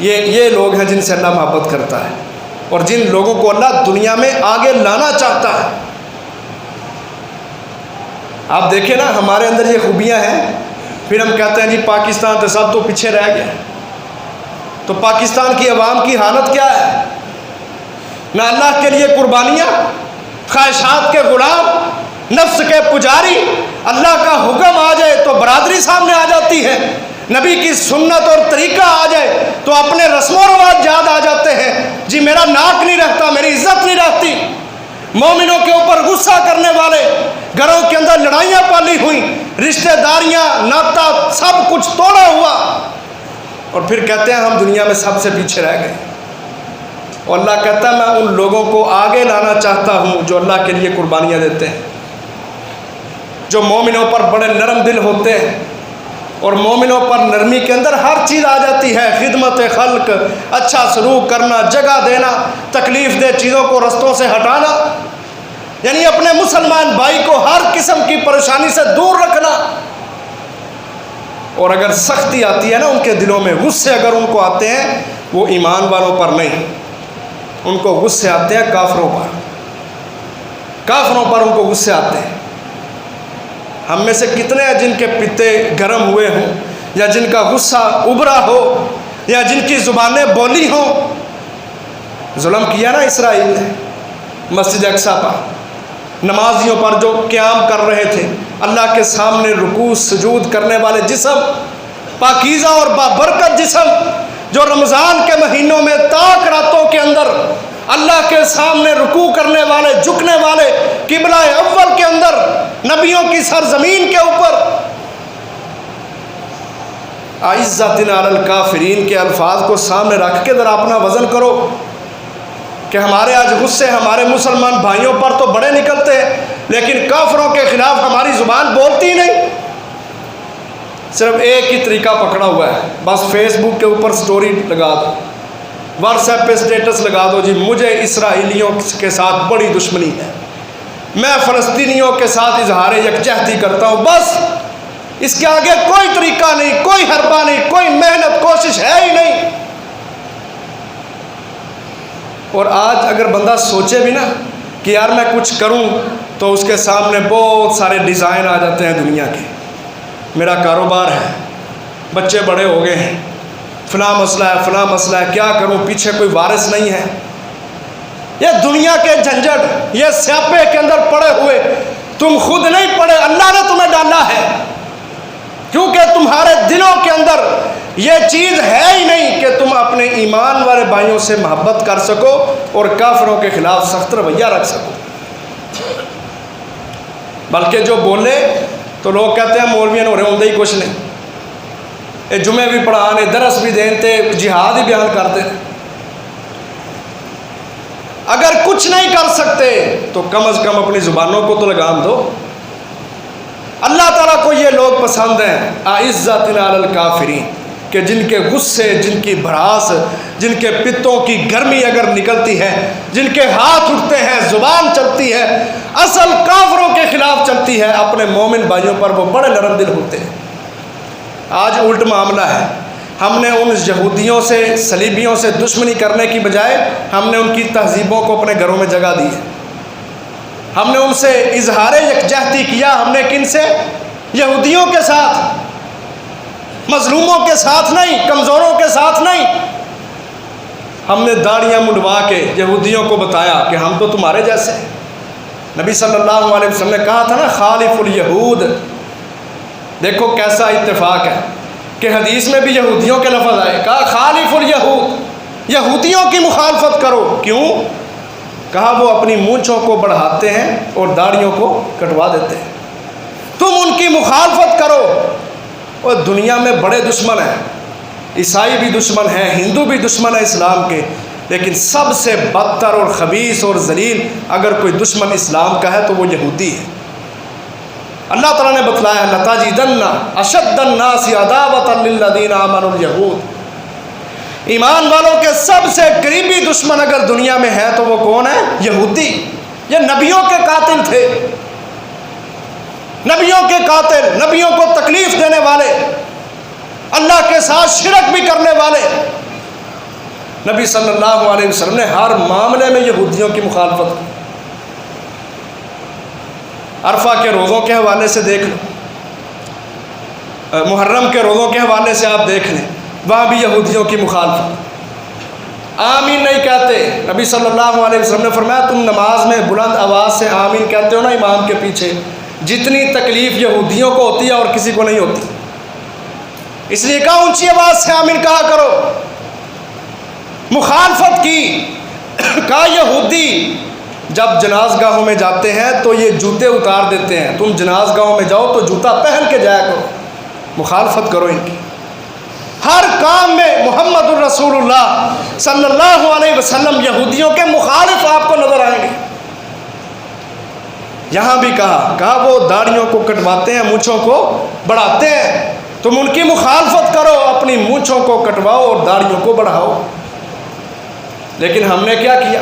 یہ لوگ ہیں جن سے اللہ محبت کرتا ہے، اور جن لوگوں کو اللہ دنیا میں آگے لانا چاہتا ہے۔ آپ دیکھیں نا، ہمارے اندر یہ خوبیاں ہیں، پھر ہم کہتے ہیں جی پاکستان تو سب تو پیچھے رہ گیا۔ تو پاکستان کی عوام کی حالت کیا ہے؟ نہ اللہ کے لیے قربانیاں، خواہشات کے غلام، نفس کے پجاری، اللہ کا حکم آ جائے تو برادری سامنے آ جاتی ہے، نبی کی سنت اور طریقہ آ جائے تو اپنے رسم و رواج یاد آ جاتے ہیں، جی میرا ناک نہیں رہتا، میری عزت نہیں رہتی۔ مومنوں کے اوپر غصہ کرنے والے، گھروں کے اندر لڑائیاں پالی ہوئی، رشتہ داریاں، ناطہ سب کچھ توڑا ہوا، اور پھر کہتے ہیں ہم دنیا میں سب سے پیچھے رہ گئے۔ اور اللہ کہتا ہے میں ان لوگوں کو آگے لانا چاہتا ہوں جو اللہ کے لیے قربانیاں دیتے ہیں، جو مومنوں پر بڑے نرم دل ہوتے ہیں، اور مومنوں پر نرمی کے اندر ہر چیز آ جاتی ہے، خدمت خلق، اچھا سلوک کرنا، جگہ دینا، تکلیف دہ چیزوں کو رستوں سے ہٹانا، یعنی اپنے مسلمان بھائی کو ہر قسم کی پریشانی سے دور رکھنا۔ اور اگر سختی آتی ہے نا ان کے دلوں میں، غصے اگر ان کو آتے ہیں، وہ ایمان والوں پر نہیں، ان کو غصے آتے ہیں کافروں پر، کافروں پر ان کو غصے آتے ہیں۔ ہم میں سے کتنے ہیں جن کے پتے گرم ہوئے ہوں، یا جن کا غصہ ابھرا ہو، یا جن کی زبانیں بولی ہوں؟ ظلم کیا نا اسرائیل نے مسجد اقصیٰ پر، نمازیوں پر جو قیام کر رہے تھے، اللہ کے سامنے رکوع سجود کرنے والے جسم، پاکیزہ اور بابرکت جسم، جو رمضان کے مہینوں میں تاک راتوں کے اندر اللہ کے سامنے رکوع کرنے والے، جھکنے والے، قبلہ اول کے اندر، نبیوں کی سرزمین کے اوپر۔ اعزۃ علی الکافرین کے الفاظ کو سامنے رکھ کے ذرا اپنا وزن کرو کہ ہمارے آج غصے ہمارے مسلمان بھائیوں پر تو بڑے نکلتے ہیں، لیکن کافروں کے خلاف ہماری زبان بولتی ہی نہیں۔ صرف ایک ہی طریقہ پکڑا ہوا ہے، بس فیس بک کے اوپر سٹوری لگا دو، واٹس ایپ پہ سٹیٹس لگا دو، جی مجھے اسرائیلیوں کے ساتھ بڑی دشمنی ہے، میں فلسطینیوں کے ساتھ اظہار یکجہتی کرتا ہوں، بس اس کے آگے کوئی طریقہ نہیں، کوئی حربہ نہیں، کوئی محنت کوشش ہے ہی نہیں۔ اور آج اگر بندہ سوچے بھی نا کہ یار میں کچھ کروں، تو اس کے سامنے بہت سارے ڈیزائن آ جاتے ہیں دنیا کے۔ میرا کاروبار ہے، بچے بڑے ہو گئے ہیں، فلاں مسئلہ ہے، فلاں مسئلہ ہے، کیا کروں، پیچھے کوئی وارث نہیں ہے۔ یہ دنیا کے جھنجھٹ، یہ سیاپے کے اندر پڑے ہوئے تم خود نہیں پڑے، اللہ نے تمہیں ڈالا ہے، کیونکہ تمہارے دلوں کے اندر یہ چیز ہے ہی نہیں کہ تم اپنے ایمان والے بھائیوں سے محبت کر سکو اور کافروں کے خلاف سخت رویہ رکھ سکو۔ بلکہ جو بولے تو لوگ کہتے ہیں مولویاں ہو رہے ہوں ہی کچھ نہیں، یہ جمعے بھی پڑھانے، درس بھی دیتے، جہاد ہی بیان کرتے۔ اگر کچھ نہیں کر سکتے تو کم از کم اپنی زبانوں کو تو لگام دو۔ اللہ تعالیٰ کو یہ لوگ پسند ہیں، اعزۃ علی الکافرین، کہ جن کے غصے، جن کی بھڑاس، جن کے پتوں کی گرمی اگر نکلتی ہے، جن کے ہاتھ اٹھتے ہیں، زبان چلتی ہے، اصل کافروں کے خلاف چلتی ہے، اپنے مومن بھائیوں پر وہ بڑے نرم دل ہوتے ہیں۔ آج الٹ معاملہ ہے، ہم نے ان یہودیوں سے، صلیبیوں سے دشمنی کرنے کی بجائے ہم نے ان کی تہذیبوں کو اپنے گھروں میں جگہ دی ہے۔ ہم نے ان سے اظہار یکجہتی کیا، ہم نے کن سے؟ یہودیوں کے ساتھ، مظلوموں کے ساتھ نہیں، کمزوروں کے ساتھ نہیں۔ ہم نے داڑیاں منڈوا کے یہودیوں کو بتایا کہ ہم تو تمہارے جیسے ہیں۔ نبی صلی اللہ علیہ وسلم نے کہا تھا نا، خالف الیہود۔ دیکھو کیسا اتفاق ہے کہ حدیث میں بھی یہودیوں کے لفظ آئے، کہا خالف الیہود، یہودیوں کی مخالفت کرو۔ کیوں؟ کہا وہ اپنی مونچھوں کو بڑھاتے ہیں اور داڑھیوں کو کٹوا دیتے ہیں، تم ان کی مخالفت کرو۔ اور دنیا میں بڑے دشمن ہیں، عیسائی بھی دشمن ہیں، ہندو بھی دشمن ہے اسلام کے، لیکن سب سے بدتر اور خبیث اور ذلیل اگر کوئی دشمن اسلام کا ہے تو وہ یہودی ہے۔ اللہ تعالیٰ نے بتلایا لَتَجِدَنَّ أَشَدَّ النَّاسِ عَدَاوَةً لِلَّذِينَ آمَنُوا الْيَهُودَ، ایمان والوں کے سب سے قریبی دشمن اگر دنیا میں ہے تو وہ کون ہے؟ یہودی۔ یہ نبیوں کے قاتل تھے، نبیوں کے قاتل، نبیوں کو تکلیف دینے والے، اللہ کے ساتھ شرک بھی کرنے والے۔ نبی صلی اللہ علیہ وسلم نے ہر معاملے میں یہودیوں کی مخالفت کی۔ عرفہ کے روزوں کے حوالے سے دیکھ لو، محرم کے روزوں کے حوالے سے آپ دیکھ لیں، وہاں بھی یہودیوں کی مخالفت۔ آمین نہیں کہتے، نبی صلی اللہ علیہ وسلم نے فرمایا تم نماز میں بلند آواز سے آمین کہتے ہو نا امام کے پیچھے، جتنی تکلیف یہودیوں کو ہوتی ہے اور کسی کو نہیں ہوتی، اس لیے کہا اونچی آواز سے آمین کہا کرو۔ مخالفت کی، کہا یہودی جب جناز گاہوں میں جاتے ہیں تو یہ جوتے اتار دیتے ہیں، تم جناز گاہوں میں جاؤ تو جوتا پہن کے جایا کرو۔ مخالفت کرو ان کی، ہر کام میں محمد الرسول اللہ صلی اللہ علیہ وسلم یہودیوں کے مخالف آپ کو نظر آئیں گے۔ یہاں بھی کہا وہ داڑھیوں کو کٹواتے ہیں، مونچھوں کو بڑھاتے ہیں، تم ان کی مخالفت کرو، اپنی مونچھوں کو کٹواؤ اور داڑھیوں کو بڑھاؤ۔ لیکن ہم نے کیا کیا؟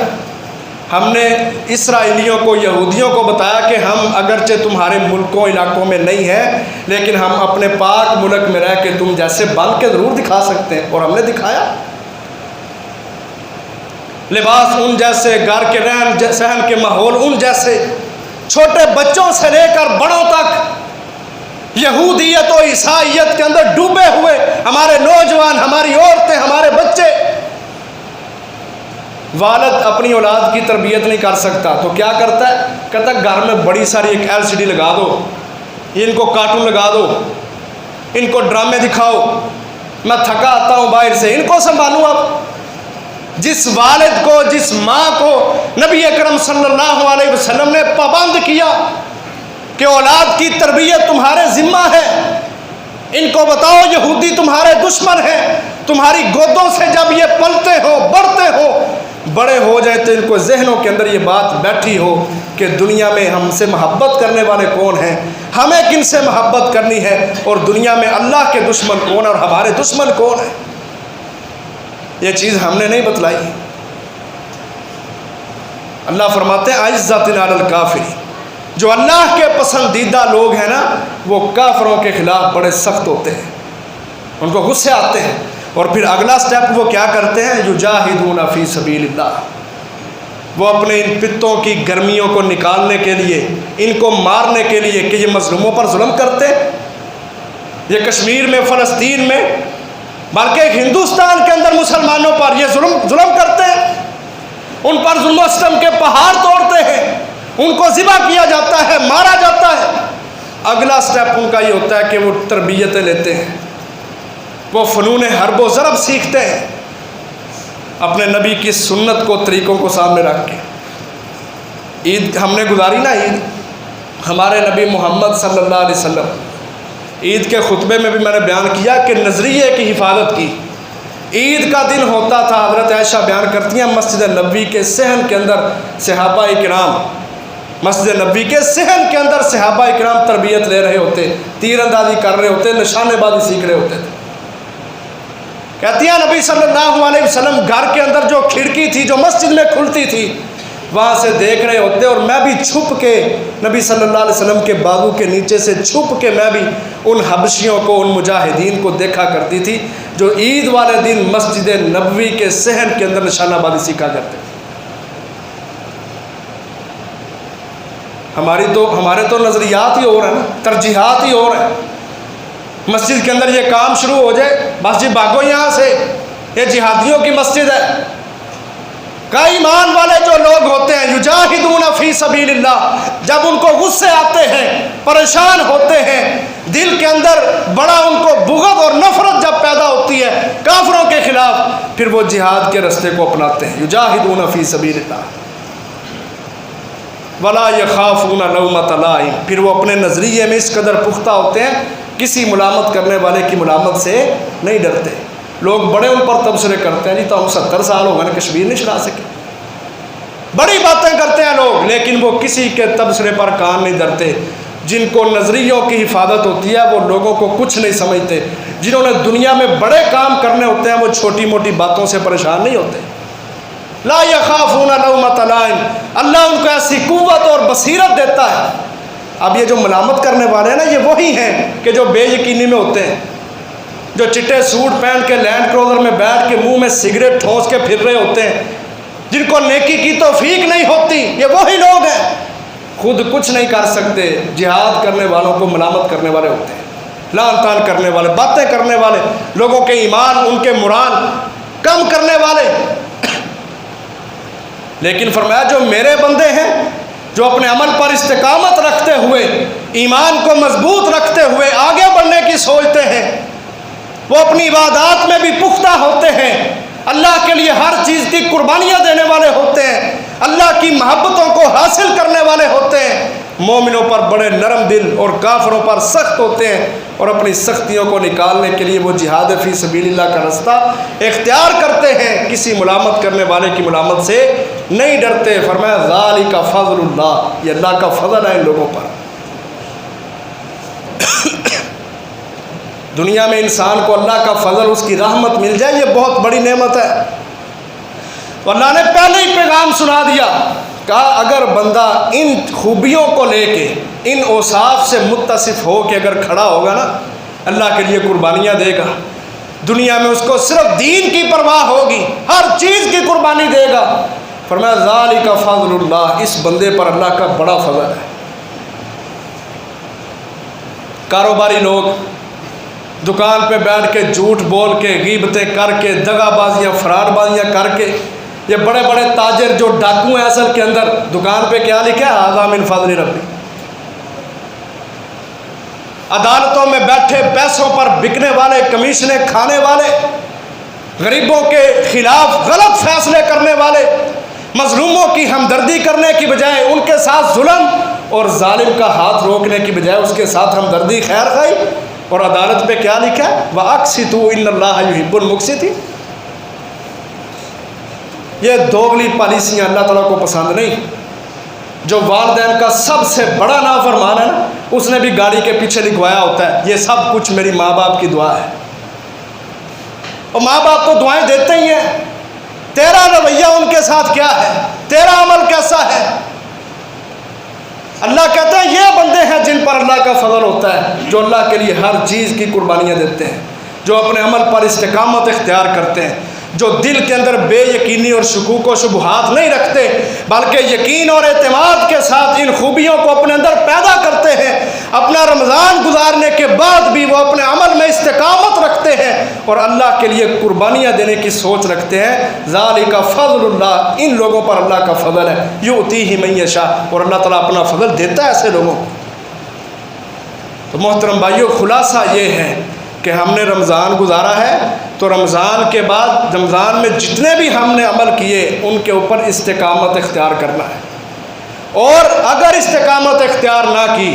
ہم نے اسرائیلیوں کو، یہودیوں کو بتایا کہ ہم اگرچہ تمہارے ملکوں علاقوں میں نہیں ہیں، لیکن ہم اپنے پاک ملک میں رہ کے تم جیسے بن کے ضرور دکھا سکتے ہیں، اور ہم نے دکھایا۔ لباس ان جیسے، گھر کے رہن سہن کے ماحول ان جیسے، چھوٹے بچوں سے لے کر بڑوں تک یہودیت و عیسائیت کے اندر ڈوبے ہوئے ہمارے نوجوان، ہماری عورتیں، ہمارے بچے۔ والد اپنی اولاد کی تربیت نہیں کر سکتا تو کیا کرتا ہے؟ کہتا ہے گھر میں بڑی ساری ایک LCD لگا دو، ان کو کارٹون لگا دو، ان کو ڈرامے دکھاؤ، میں تھکا آتا ہوں باہر سے، ان کو سنبھالوں۔ اب جس والد کو، جس ماں کو نبی اکرم صلی اللہ علیہ وسلم نے پابند کیا کہ اولاد کی تربیت تمہارے ذمہ ہے، ان کو بتاؤ یہودی تمہارے دشمن ہیں، تمہاری گودوں سے جب یہ پلتے ہو، بڑھتے ہو، بڑے ہو جائیں تو ان کو ذہنوں کے اندر یہ بات بیٹھی ہو کہ دنیا میں ہم سے محبت کرنے والے کون ہیں، ہمیں کن سے محبت کرنی ہے، اور دنیا میں اللہ کے دشمن کون اور ہمارے دشمن کون ہیں۔ یہ چیز ہم نے نہیں بتلائی۔ اللہ فرماتے ہیں عزت علی الکافرین، جو اللہ کے پسندیدہ لوگ ہیں نا وہ کافروں کے خلاف بڑے سخت ہوتے ہیں، ان کو غصے آتے ہیں، اور پھر اگلا سٹیپ وہ کیا کرتے ہیں؟ یجاہدون فی سبیل اللہ، وہ اپنے ان پتوں کی گرمیوں کو نکالنے کے لیے، ان کو مارنے کے لیے کہ یہ مظلوموں پر ظلم کرتے ہیں، یہ کشمیر میں، فلسطین میں، بلکہ ہندوستان کے اندر مسلمانوں پر یہ ظلم کرتے ہیں، ان پر ظلم و ستم کے پہاڑ توڑتے ہیں، ان کو ذبح کیا جاتا ہے، مارا جاتا ہے۔ اگلا سٹیپ ان کا یہ ہوتا ہے کہ وہ تربیتیں لیتے ہیں، وہ فنون حرب و ضرب سیکھتے ہیں، اپنے نبی کی سنت کو، طریقوں کو سامنے رکھ کے۔ عید ہم نے گزاری نا، عید ہمارے نبی محمد صلی اللہ علیہ وسلم، عید کے خطبے میں بھی میں نے بیان کیا کہ نظریے کی حفاظت کی۔ عید کا دن ہوتا تھا، حضرت عائشہ بیان کرتی ہیں، مسجد نبوی کے صحن کے اندر صحابہ کرام، مسجد نبوی کے صحن کے اندر صحابہ کرام تربیت لے رہے ہوتے، تیر اندازی کر رہے ہوتے، نشانے بازی سیکھ رہے ہوتے تھے۔ کہتی ہیں نبی صلی اللہ علیہ وسلم گھر کے اندر جو کھڑکی تھی جو مسجد میں کھلتی تھی وہاں سے دیکھ رہے ہوتے، اور میں بھی چھپ کے نبی صلی اللہ علیہ وسلم کے بازو کے نیچے سے چھپ کے میں بھی ان حبشیوں کو، ان مجاہدین کو دیکھا کرتی تھی جو عید والے دن مسجد نبوی کے صحن کے اندر نشانہ بازی سیکھا کرتے تھے۔ ہمارے تو نظریات ہی اور ہیں نا، ترجیحات ہی اور ہیں۔ مسجد کے اندر یہ کام شروع ہو جائے، بس جی بھاگو یہاں سے، یہ جہادیوں کی مسجد ہے۔ کئی ایمان والے جو لوگ ہوتے ہیں یجاہدون فی سبیل اللہ، جب ان کو غصے آتے ہیں، پریشان ہوتے ہیں، دل کے اندر بڑا ان کو بغض اور نفرت جب پیدا ہوتی ہے کافروں کے خلاف، پھر وہ جہاد کے راستے کو اپناتے ہیں۔ یجاہدون فی سبیل اللہ ولا یخافون لومۃ لائم، پھر وہ اپنے نظریے میں اس قدر پختہ ہوتے ہیں، کسی ملامت کرنے والے کی ملامت سے نہیں ڈرتے۔ لوگ بڑے ان پر تبصرے کرتے ہیں، جی تو ہم 70 سال ہو گئے کشمیر نہیں چھڑا سکے، بڑی باتیں کرتے ہیں لوگ، لیکن وہ کسی کے تبصرے پر کان نہیں دھرتے۔ جن کو نظریوں کی حفاظت ہوتی ہے وہ لوگوں کو کچھ نہیں سمجھتے، جنہوں نے دنیا میں بڑے کام کرنے ہوتے ہیں وہ چھوٹی موٹی باتوں سے پریشان نہیں ہوتے۔ لا یخافون لومۃ لائم، اللہ ان کو ایسی قوت اور بصیرت دیتا ہے۔ اب یہ جو ملامت کرنے والے ہیں نا، یہ وہی ہیں کہ جو بے یقینی میں ہوتے ہیں، جو چٹے سوٹ پہن کے لینڈ کروزر میں بیٹھ کے منہ میں سگریٹ ٹھونس کے پھر رہے ہوتے ہیں، جن کو نیکی کی توفیق نہیں ہوتی، یہ وہی لوگ ہیں، خود کچھ نہیں کر سکتے، جہاد کرنے والوں کو ملامت کرنے والے ہوتے ہیں، لعن طعن کرنے والے، باتیں کرنے والے، لوگوں کے ایمان، ان کے مران کم کرنے والے۔ لیکن فرمایا جو میرے بندے ہیں، جو اپنے عمل پر استقامت رکھتے ہوئے، ایمان کو مضبوط رکھتے ہوئے آگے بڑھنے کی سوچتے ہیں، وہ اپنی عبادات میں بھی پختہ ہوتے ہیں، اللہ کے لیے ہر چیز کی قربانیاں دینے والے ہوتے ہیں، اللہ کی محبتوں کو حاصل کرنے والے ہوتے ہیں، مومنوں پر بڑے نرم دل اور کافروں پر سخت ہوتے ہیں، اور اپنی سختیوں کو نکالنے کے لیے وہ جہاد فی سبیل اللہ کا راستہ اختیار کرتے ہیں، کسی ملامت کرنے والے کی ملامت سے نہیں ڈرتے۔ فرمایا ذالک فضل اللہ، یہ اللہ کا فضل ہے ان لوگوں پر۔ دنیا میں انسان کو اللہ کا فضل، اس کی رحمت مل جائے، یہ بہت بڑی نعمت ہے۔ اللہ نے پہلے ہی پیغام سنا دیا، کہا اگر بندہ ان خوبیوں کو لے کے، ان اوصاف سے متصف ہو کے اگر کھڑا ہوگا نا، اللہ کے لیے قربانیاں دے گا، دنیا میں اس کو صرف دین کی پرواہ ہوگی، ہر چیز کی قربانی دے گا۔ فرمایا ذالک فضل اللہ، اس بندے پر اللہ کا بڑا فضل ہے۔ کاروباری لوگ دکان پہ بیٹھ کے جھوٹ بول کے، غیبتیں کر کے، دغا بازیاں، فراڈ بازیاں کر کے، یہ بڑے بڑے تاجر جو ڈاکو ہیں، اصل کے اندر دکان پہ کیا لکھا ہے؟ ھذا من فضل ربی۔ عدالتوں میں بیٹھے پیسوں پر بکنے والے، کمیشنیں کھانے والے، غریبوں کے خلاف غلط فیصلے کرنے والے، مظلوموں کی ہمدردی کرنے کی بجائے ان کے ساتھ ظلم اور ظالم کا ہاتھ روکنے کی بجائے اس کے ساتھ ہمدردی، خیر خواہی، اور عدالت پہ کیا لکھا ہے؟ وَأَقْسِطُوا إِنَّ اللَّهَ يُحِبُّ الْمُقْسِطِينَ۔ یہ دوگلی پالیسیاں اللہ تعالیٰ کو پسند نہیں۔ جو والدین کا سب سے بڑا نافرمان ہے نا، اس نے بھی گاڑی کے پیچھے لکھوایا ہوتا ہے یہ سب کچھ میری ماں باپ کی دعا ہے، اور ماں باپ تو دعائیں دیتے ہی ہیں، تیرا رویہ ان کے ساتھ کیا ہے، تیرا عمل کیسا ہے۔ اللہ کہتے ہیں یہ بندے ہیں جن پر اللہ کا فضل ہوتا ہے، جو اللہ کے لیے ہر چیز کی قربانیاں دیتے ہیں، جو اپنے عمل پر استقامت اختیار کرتے ہیں، جو دل کے اندر بے یقینی اور شکوک و شبہات نہیں رکھتے، بلکہ یقین اور اعتماد کے ساتھ ان خوبیوں کو اپنے اندر پیدا کرتے ہیں۔ اپنا رمضان گزارنے کے بعد بھی وہ اپنے عمل میں استقامت رکھتے ہیں اور اللہ کے لیے قربانیاں دینے کی سوچ رکھتے ہیں۔ ذالک فضل اللہ، ان لوگوں پر اللہ کا فضل ہے، یؤتیہ من یشاء، اور اللہ تعالیٰ اپنا فضل دیتا ہے ایسے لوگوں کو۔ تو محترم بھائیو، خلاصہ یہ ہے کہ ہم نے رمضان گزارا ہے تو رمضان کے بعد رمضان میں جتنے بھی ہم نے عمل کیے ان کے اوپر استقامت اختیار کرنا ہے، اور اگر استقامت اختیار نہ کی،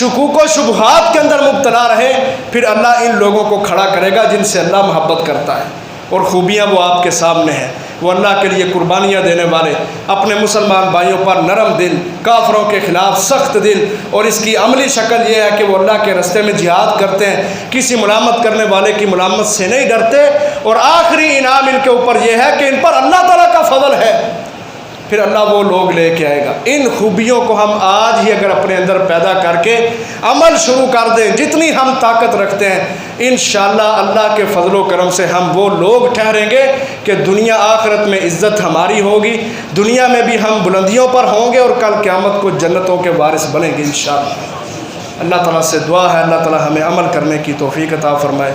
شکوک و شبہات کے اندر مبتلا رہے، پھر اللہ ان لوگوں کو کھڑا کرے گا جن سے اللہ محبت کرتا ہے، اور خوبیاں وہ آپ کے سامنے ہیں۔ وہ اللہ کے لیے قربانیاں دینے والے، اپنے مسلمان بھائیوں پر نرم دل، کافروں کے خلاف سخت دل، اور اس کی عملی شکل یہ ہے کہ وہ اللہ کے راستے میں جہاد کرتے ہیں، کسی ملامت کرنے والے کی ملامت سے نہیں ڈرتے، اور آخری انعام ان کے اوپر یہ ہے کہ ان پر اللہ تعالیٰ کا فضل ہے، پھر اللہ وہ لوگ لے کے آئے گا۔ ان خوبیوں کو ہم آج ہی اگر اپنے اندر پیدا کر کے عمل شروع کر دیں، جتنی ہم طاقت رکھتے ہیں، انشاءاللہ اللہ کے فضل و کرم سے ہم وہ لوگ ٹھہریں گے کہ دنیا آخرت میں عزت ہماری ہوگی، دنیا میں بھی ہم بلندیوں پر ہوں گے، اور کل قیامت کو جنتوں کے وارث بنیں گے انشاءاللہ۔ اللہ تعالیٰ سے دعا ہے اللہ تعالیٰ ہمیں عمل کرنے کی توفیق عطا فرمائے۔